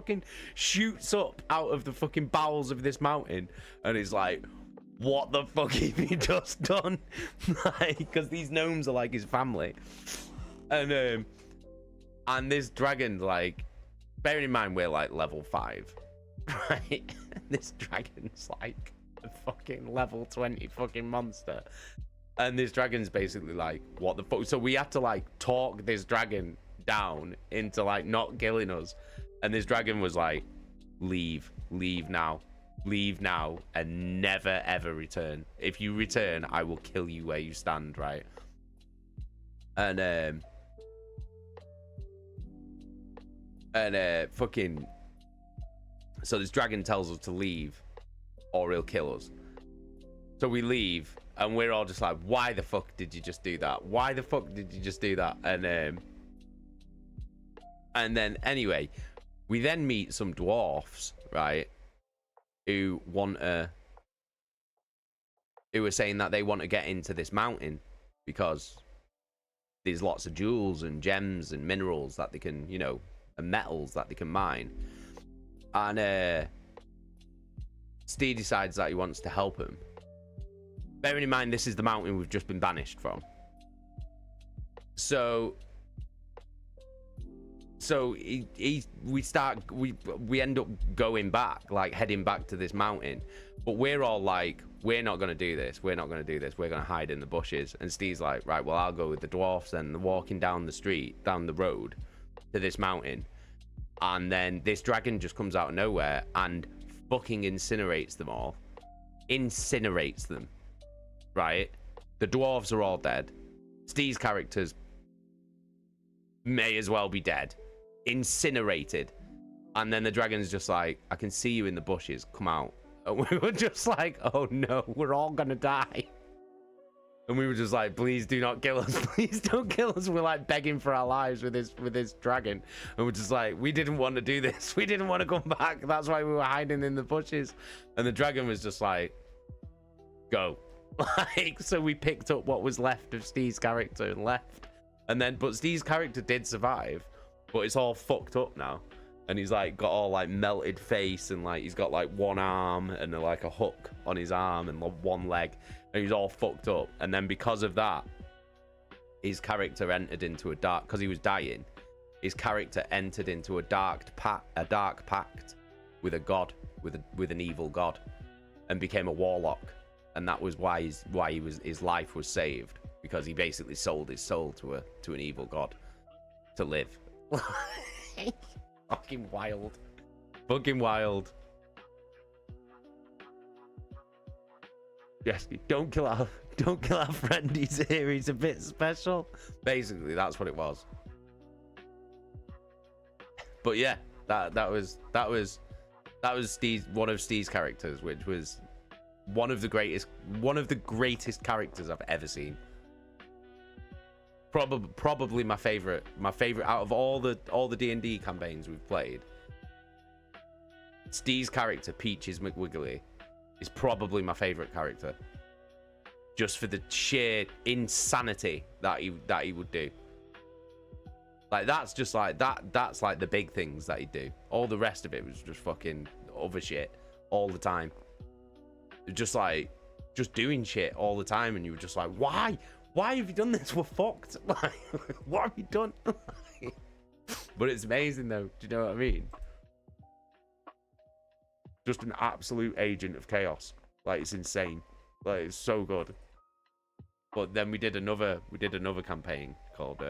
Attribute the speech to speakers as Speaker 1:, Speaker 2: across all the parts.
Speaker 1: fucking shoots up out of the fucking bowels of this mountain, and is like, what the fuck have you just done? Like, because these gnomes are like his family. And this dragon, like, bearing in mind we're like level 5, right? This dragon's like a fucking level 20 fucking monster. And this dragon's basically like, what the fuck? So we had to like talk this dragon down into like not killing us. And this dragon was like, leave now, and never ever return. If you return, I will kill you where you stand, right? And fucking, so this dragon tells us to leave or he'll kill us. So we leave, and we're all just like, why the fuck did you just do that? Why the fuck did you just do that? And then anyway, we then meet some dwarfs, right, who are saying that they want to get into this mountain because there's lots of jewels and gems and minerals that they can, you know, and metals that they can mine. And Steve decides that he wants to help him. Bearing in mind, this is the mountain we've just been banished from. So we end up going back, like heading back to this mountain. But we're all like, we're not going to do this. We're not going to do this. We're going to hide in the bushes. And Steve's like, right, well, I'll go with the dwarfs. And they're walking down the street, down the road to this mountain. And then this dragon just comes out of nowhere and fucking incinerates them all. Incinerates them. Right? The dwarves are all dead. Steve's characters may as well be dead. Incinerated. And then the dragon's just like, I can see you in the bushes, come out. And we were just like, oh no, we're all gonna die. And we were just like, please do not kill us. Please don't kill us. We're like begging for our lives with this dragon. And we're just like, we didn't want to do this. We didn't want to come back. That's why we were hiding in the bushes. And the dragon was just like, go. Like, so we picked up what was left of Steve's character and left. And then, but Steve's character did survive, but it's all fucked up now. And he's like got all like melted face, and like he's got like one arm and like a hook on his arm and one leg, and he's all fucked up. And then because of that, his character entered into a dark, because he was dying, his character entered into a dark pact with a god, with an evil god, and became a warlock. And that was why his life was saved, because he basically sold his soul to an evil god to live. Fucking wild. Fucking wild. Yes, don't kill our friend. He's here. He's a bit special. Basically, that's what it was. But yeah, that was one of Steve's characters, which was one of the greatest characters I've ever seen. Probably my favorite out of all the D&D campaigns we've played. Steve's character, Peaches McWiggly, is probably my favorite character, just for the sheer insanity that he would do. Like, that's just like that's like the big things that he'd do. All the rest of it was just fucking other shit all the time. Just doing shit all the time, and you were just like, why have you done this? We're fucked. Like, what have you done? But it's amazing though. Do you know what I mean? Just an absolute agent of chaos. Like, it's insane. Like, it's so good. But then we did another campaign called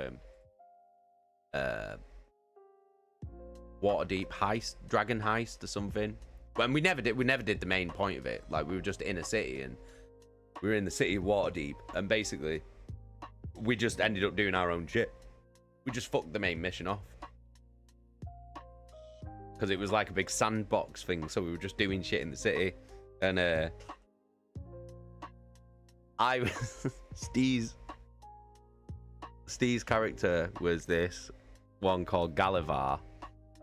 Speaker 1: Waterdeep Heist, Dragon Heist or something. And we never did the main point of it. Like, we were just in a city, and we were in the city of Waterdeep, and basically we just ended up doing our own shit. We just fucked the main mission off, because it was like a big sandbox thing, so we were just doing shit in the city. And I was Steve's character was this one called Gulliver,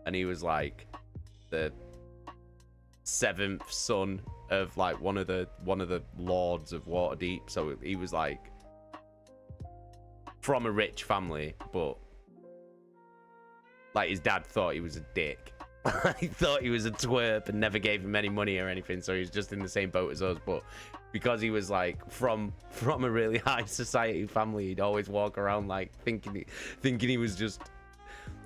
Speaker 1: and he was like the 7th son of like one of the lords of Waterdeep. So he was like from a rich family, but like his dad thought he was a dick, I thought he was a twerp and never gave him any money or anything, so he was just in the same boat as us. But because he was like from a really high society family, he'd always walk around like thinking he was just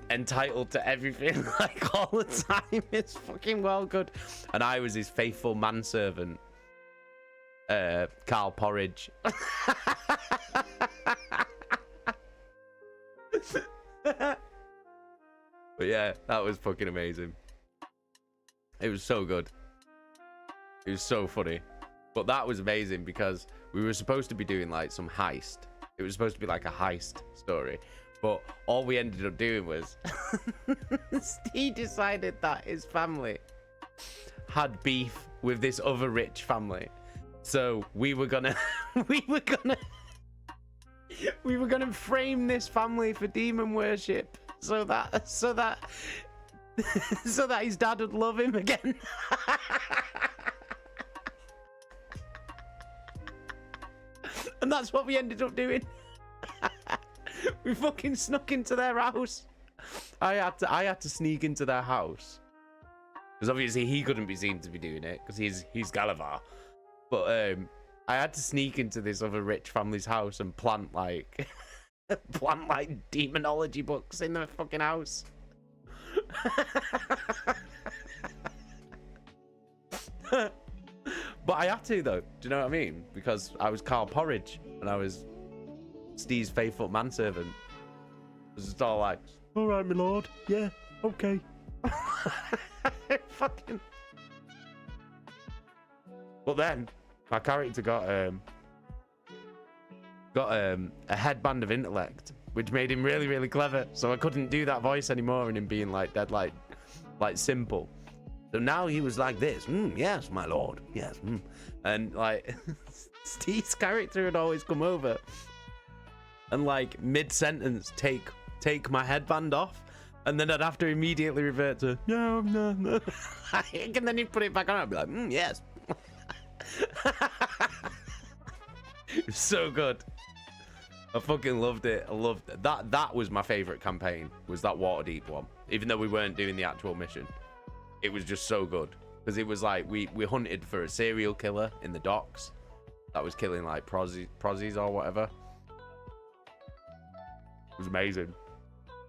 Speaker 1: entitled to everything like all the time. It's fucking well good. And I was his faithful manservant, Carl Porridge. But yeah, that was fucking amazing. It was so good. It was so funny. But that was amazing because we were supposed to be doing like some heist. It was supposed to be like a heist story. But all we ended up doing was he decided that his family had beef with this other rich family. So we were gonna frame this family for demon worship so that his dad would love him again. And that's what we ended up doing. We fucking snuck into their house. I had to sneak into their house because obviously he couldn't be seen to be doing it because he's Galavar. But I had to sneak into this other rich family's house and plant like demonology books in the fucking house. But I had to though. Do you know what I mean? Because I was Carl Porridge and I was Steve's faithful manservant. It was just all like, all right, my lord. Yeah, okay. Fucking. But then my character got a headband of intellect, which made him really, really clever. So I couldn't do that voice anymore and him being like dead, like simple. So now he was like this. Yes, my lord. Yes. And like Steve's character would always come over and like mid-sentence take my headband off, and then I'd have to immediately revert to no. And then he'd put it back on. I'd be like, yes. It was so good. I fucking loved it. I loved it. That was my favorite campaign, was that Waterdeep one. Even though we weren't doing the actual mission, it was just so good because it was like we hunted for a serial killer in the docks that was killing like prozzies or whatever. It was amazing.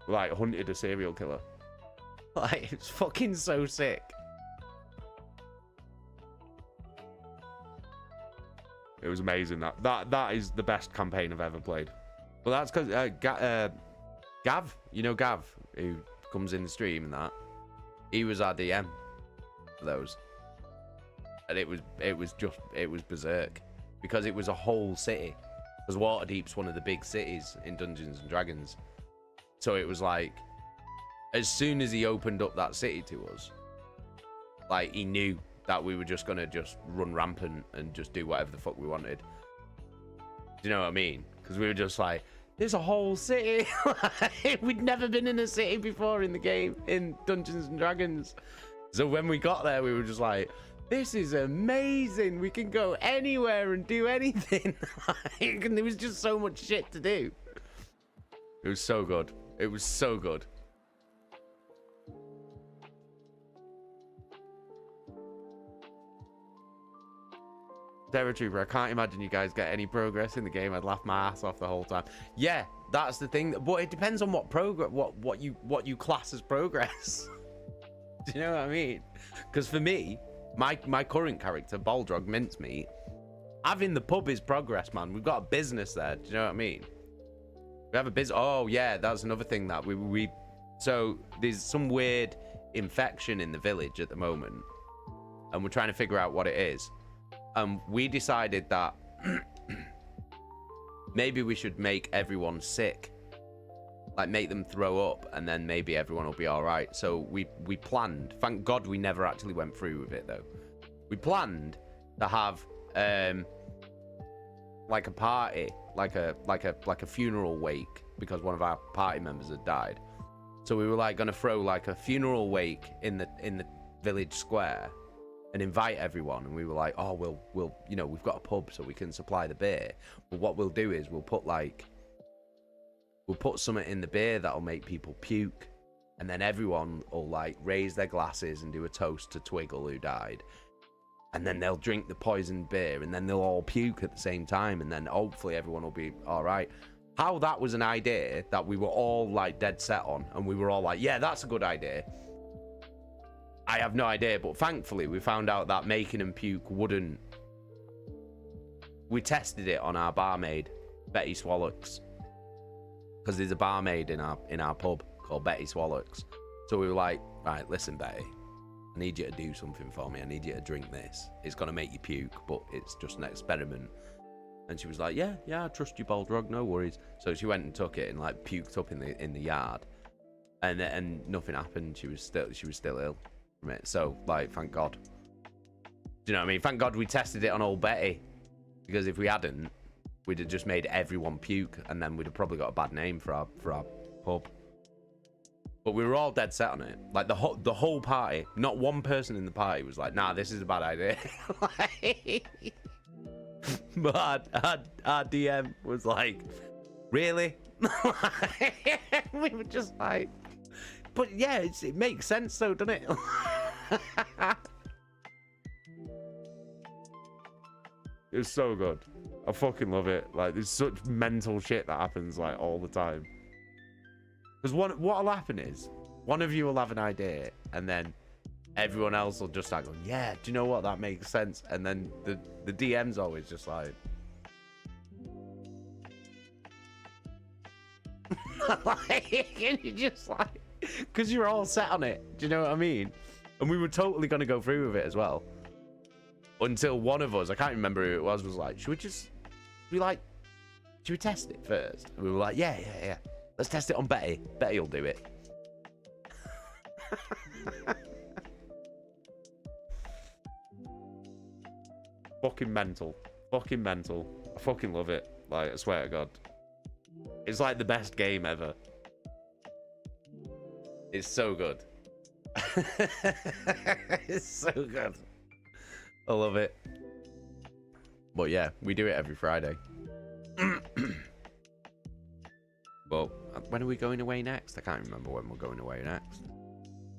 Speaker 1: Like hunted a serial killer. Like it's fucking so sick. It was amazing. That is the best campaign I've ever played. Well, that's because Gav, you know Gav, who comes in the stream and that, he was our DM for those, and it was berserk because it was a whole city. Because Waterdeep's one of the big cities in Dungeons and Dragons, so it was like, as soon as he opened up that city to us, like he knew that we were just gonna just run rampant and just do whatever the fuck we wanted. Do you know what I mean? Because we were just like, there's a whole city. We'd never been in a city before in the game, in Dungeons and Dragons. So when we got there, we were just like, this is amazing. We can go anywhere and do anything. And there was just so much shit to do. It was so good. It was so good. Traitor, I can't imagine you guys get any progress in the game. I'd laugh my ass off the whole time. Yeah, that's the thing. But it depends on what progress, what you class as progress. Do you know what I mean? Because for me, my current character, Balrog Mincemeat, having the pub is progress, man. We've got a business there. Do you know what I mean? We have a business. Oh yeah, that's another thing that we. So there's some weird infection in the village at the moment, and we're trying to figure out what it is. We decided that maybe we should make everyone sick, like make them throw up, and then maybe everyone will be all right. So we planned. Thank God we never actually went through with it though. We planned to have like a party, like a funeral wake, because one of our party members had died. So we were like going to throw like a funeral wake in the village square and invite everyone, and we were like, oh, we'll you know, we've got a pub so we can supply the beer, but what we'll do is we'll put something in the beer that'll make people puke, and then everyone will like raise their glasses and do a toast to Twiggle who died, and then they'll drink the poisoned beer, and then they'll all puke at the same time, and then hopefully everyone will be all right. How that was an idea that we were all like dead set on, and we were all like, yeah, that's a good idea, I have no idea. But thankfully we found out that making them puke wouldn't. We tested it on our barmaid Betty Swallocks, because there's a barmaid in our pub called Betty Swallocks. So we were like, right, listen, Betty, I need you to do something for me. I need you to drink this. It's gonna make you puke, but it's just an experiment. And she was like, yeah, I trust you, Balrog, no worries. So she went and took it and like puked up in the yard, and nothing happened. She was still ill from it. So like, thank God. Do you know what I mean? Thank God we tested it on old Betty, because if we hadn't, we'd have just made everyone puke, and then we'd have probably got a bad name for our pub. But we were all dead set on it. Like the whole party, not one person in the party was like, nah, this is a bad idea. But our DM was like, really? We were just like, but yeah, it makes sense though, doesn't it? It was so good. I fucking love it. Like, there's such mental shit that happens like all the time. Because what'll happen is, one of you will have an idea, and then everyone else will just start going, yeah, do you know what, that makes sense. And then the DM's always just like, and you're just like, because you're all set on it, do you know what I mean? And we were totally going to go through with it as well, until one of us, I can't remember who it was like, should we test it first? And we were like, yeah, let's test it on Betty. Betty will do it. Fucking mental. I fucking love it. Like, I swear to God. It's like the best game ever. It's so good. It's so good. I love it. But yeah, we do it every Friday. Well, when are we going away next? I can't remember when we're going away next.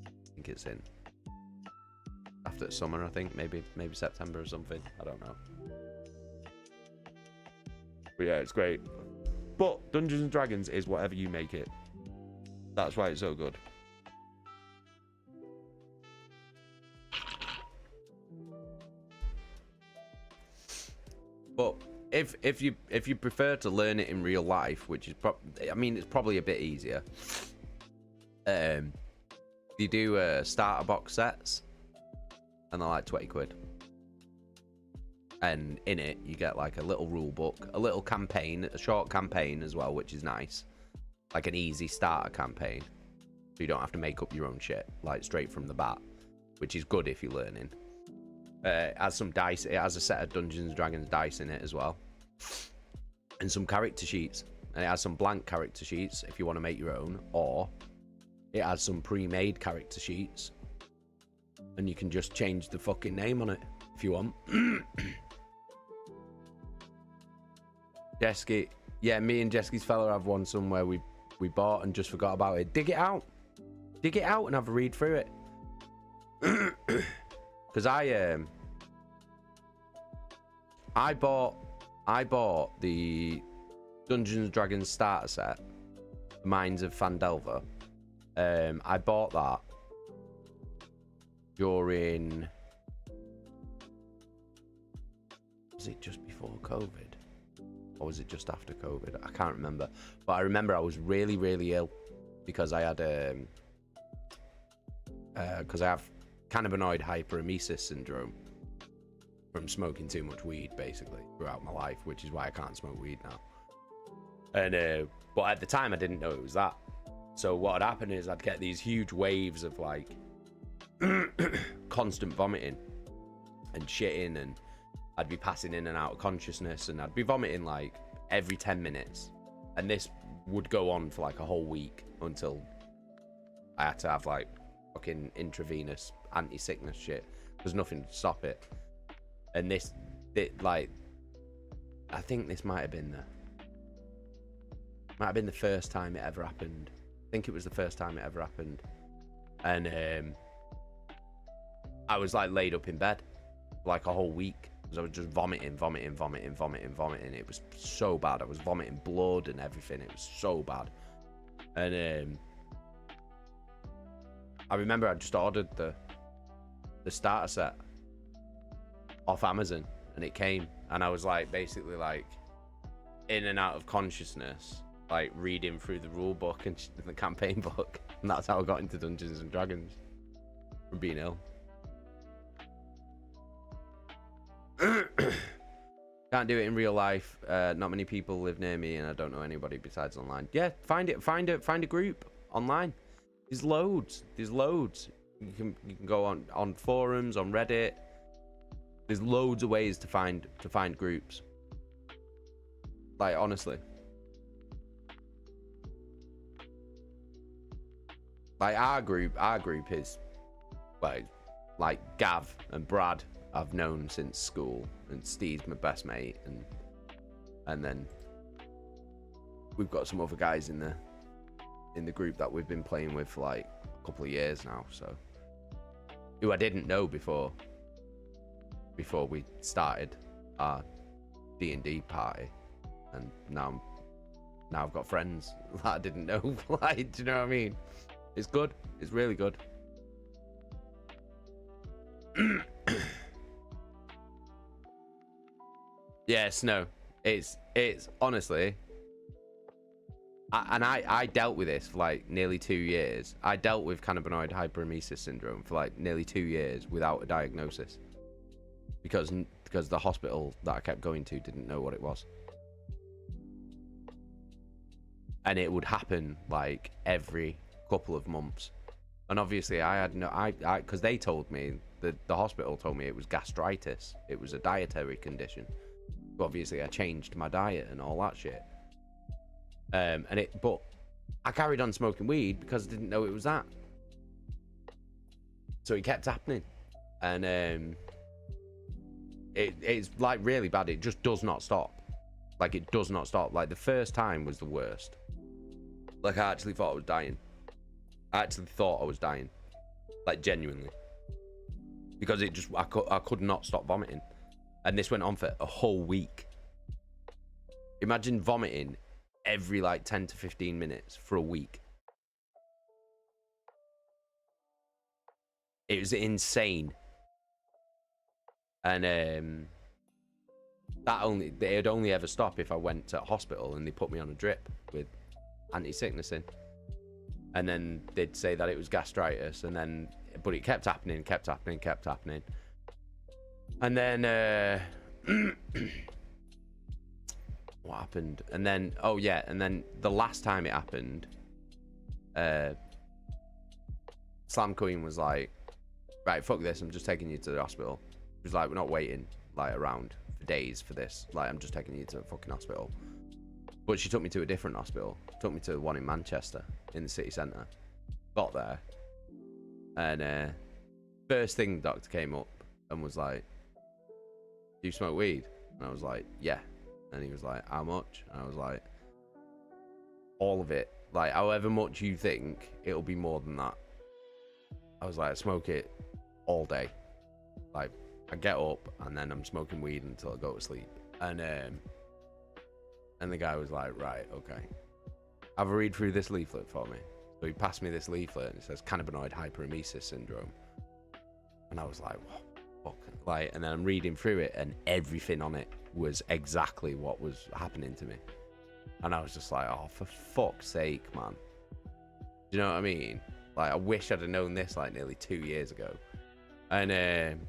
Speaker 1: I think it's in after summer, I think. Maybe September or something. I don't know. But yeah, it's great. But Dungeons and Dragons is whatever you make it. That's why it's so good. But if you prefer to learn it in real life, which is it's probably a bit easier. You do starter box sets, and they're like 20 quid. And in it, you get like a little rule book, a little campaign, a short campaign as well, which is nice. Like an easy starter campaign, so you don't have to make up your own shit, like straight from the bat, which is good if you're learning. It has some dice. It has a set of Dungeons and Dragons dice in it as well, and some character sheets. And it has some blank character sheets if you want to make your own, or it has some pre-made character sheets, and you can just change the fucking name on it if you want. Jesky, yeah, me and Jesky's fella have one somewhere we bought and just forgot about it. Dig it out and have a read through it. Because I bought the Dungeons and Dragons starter set, Minds of Fandelver. I bought that during, was it just before COVID? Or was it just after COVID? I can't remember. But I remember I was really, really ill because I had because I have cannabinoid hyperemesis syndrome from smoking too much weed, basically, throughout my life, which is why I can't smoke weed now. And but at the time I didn't know it was that. So what would happen is I'd get these huge waves of like constant vomiting and shitting, and I'd be passing in and out of consciousness, and I'd be vomiting like every 10 minutes. And this would go on for like a whole week until I had to have like fucking intravenous anti-sickness shit. There's nothing to stop it. And like, I think this might have been the first time it ever happened. I think it was the first time it ever happened. And I was like laid up in bed for like a whole week because I was just vomiting. It was so bad. I was vomiting blood and everything. It was so bad. And I remember I just ordered the starter set off Amazon, and it came, and I was like basically like in and out of consciousness, like reading through the rule book and the campaign book, and that's how I got into Dungeons and Dragons from being ill. Can't do it in real life. Not many people live near me, and I don't know anybody besides online. Yeah, find a group online. There's loads. You can go on forums, on Reddit. There's loads of ways to find groups. Like, honestly. Like our group is like Gav and Brad I've known since school, and Steve's my best mate, and then we've got some other guys in the group that we've been playing with for like a couple of years now, so who I didn't know before we started our D&D party, and now I've got friends that I didn't know. Like, do you know what I mean? It's good. It's really good. Yes, no. It's honestly, I dealt with this for like nearly 2 years. I dealt with cannabinoid hyperemesis syndrome for like nearly 2 years without a diagnosis, because the hospital that I kept going to didn't know what it was, and it would happen like every couple of months. And obviously I had no, because they told me, the hospital told me it was gastritis. It was a dietary condition. But obviously I changed my diet and all that shit. But I carried on smoking weed because I didn't know it was that. So it kept happening. And it's like really bad. It just does not stop. Like, it does not stop. Like, the first time was the worst. Like, I actually thought I was dying. Like, genuinely. Because it just, I could not stop vomiting. And this went on for a whole week. Imagine vomiting every like 10 to 15 minutes for a week. It was insane. And it would only ever stop if I went to a hospital and they put me on a drip with anti-sickness in. And then they'd say that it was gastritis, and then, but it kept happening. And then what happened? And then, oh yeah, and then the last time it happened, Slam Queen was like, right, fuck this, I'm just taking you to the hospital. She was like, we're not waiting like around for days for this. Like, I'm just taking you to the fucking hospital. But she took me to a different hospital. Took me to the one in Manchester, in the city centre. Got there, and first thing the doctor came up and was like, do you smoke weed? And I was like, yeah. And he was like, how much? And I was like, all of it. Like, however much you think, it'll be more than that. I was like, I smoke it all day. Like, I get up and then I'm smoking weed until I go to sleep. And the guy was like, right, okay, have a read through this leaflet for me. So he passed me this leaflet, and it says cannabinoid hyperemesis syndrome. And I was like, what the fuck? Like, and then I'm reading through it, and everything on it was exactly what was happening to me. And I was just like, oh, for fuck's sake, man. Do you know what I mean? Like, I wish I'd have known this like nearly 2 years ago. And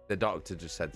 Speaker 1: the doctor just said to me,